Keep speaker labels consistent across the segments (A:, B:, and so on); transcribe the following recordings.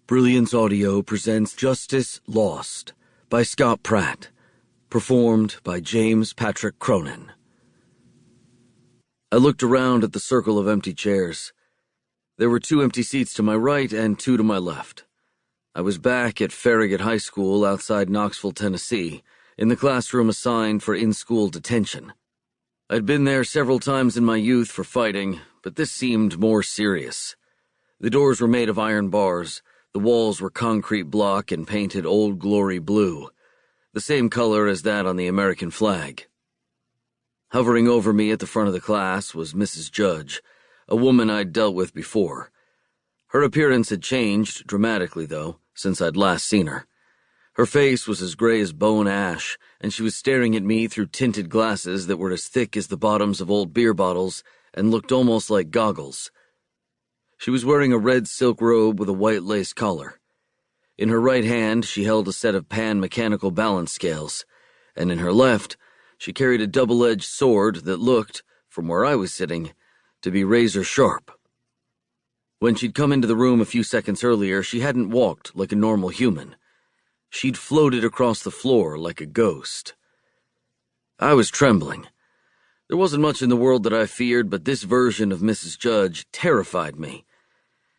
A: Brilliance Audio presents Justice Lost by Scott Pratt, performed by James Patrick Cronin. I looked around at the circle of empty chairs. There were 2 empty seats to my right and 2 to my left. I was back at Farragut High School outside Knoxville, Tennessee, in the classroom assigned for in-school detention. I'd been there several times in my youth for fighting, but this seemed more serious. The doors were made of iron bars. The walls were concrete block and painted Old Glory blue, the same color as that on the American flag. Hovering over me at the front of the class was Mrs. Judge, a woman I'd dealt with before. Her appearance had changed dramatically, though, since I'd last seen her. Her face was as gray as bone ash, and she was staring at me through tinted glasses that were as thick as the bottoms of old beer bottles and looked almost like goggles. She was wearing a red silk robe with a white lace collar. In her right hand, she held a set of pan-mechanical balance scales, and in her left, she carried a double-edged sword that looked, from where I was sitting, to be razor-sharp. When she'd come into the room a few seconds earlier, she hadn't walked like a normal human. She'd floated across the floor like a ghost. I was trembling. There wasn't much in the world that I feared, but this version of Mrs. Judge terrified me.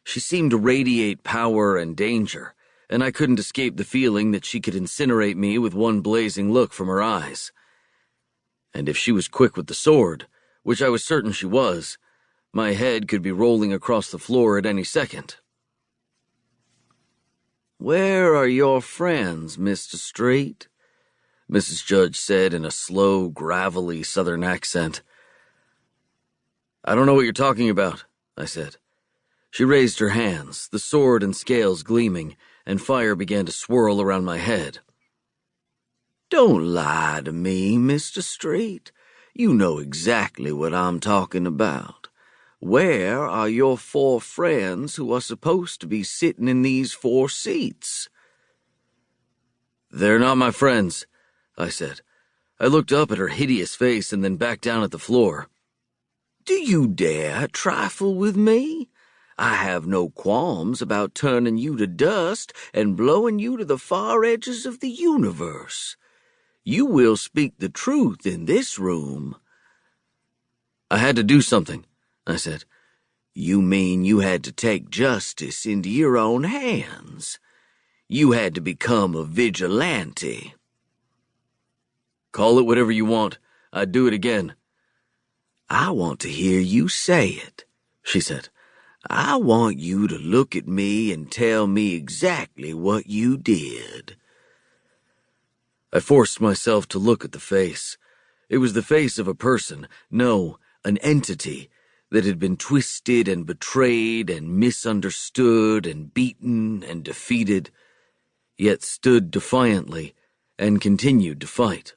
A: She seemed to radiate power and danger, and I couldn't escape the feeling that she could incinerate me with one blazing look from her eyes. And if she was quick with the sword, which I was certain she was, my head could be rolling across the floor at any second. "Where are your friends, Mr. Street?" Mrs. Judge said in a slow, gravelly Southern accent. "I don't know what you're talking about," I said. She raised her hands, the sword and scales gleaming, and fire began to swirl around my head. "Don't lie to me, Mr. Street. You know exactly what I'm talking about. Where are your 4 friends who are supposed to be sitting in these 4 seats?" "They're not my friends," I said. I looked up at her hideous face and then back down at the floor. "Do you dare trifle with me? I have no qualms about turning you to dust and blowing you to the far edges of the universe. You will speak the truth in this room." "I had to do something," I said. "You mean you had to take justice into your own hands? You had to become a vigilante?" "Call it whatever you want. I'd do it again." "I want to hear you say it," she said. "I want you to look at me and tell me exactly what you did." I forced myself to look at the face. It was the face of a person, no, an entity, that had been twisted and betrayed and misunderstood and beaten and defeated, yet stood defiantly and continued to fight.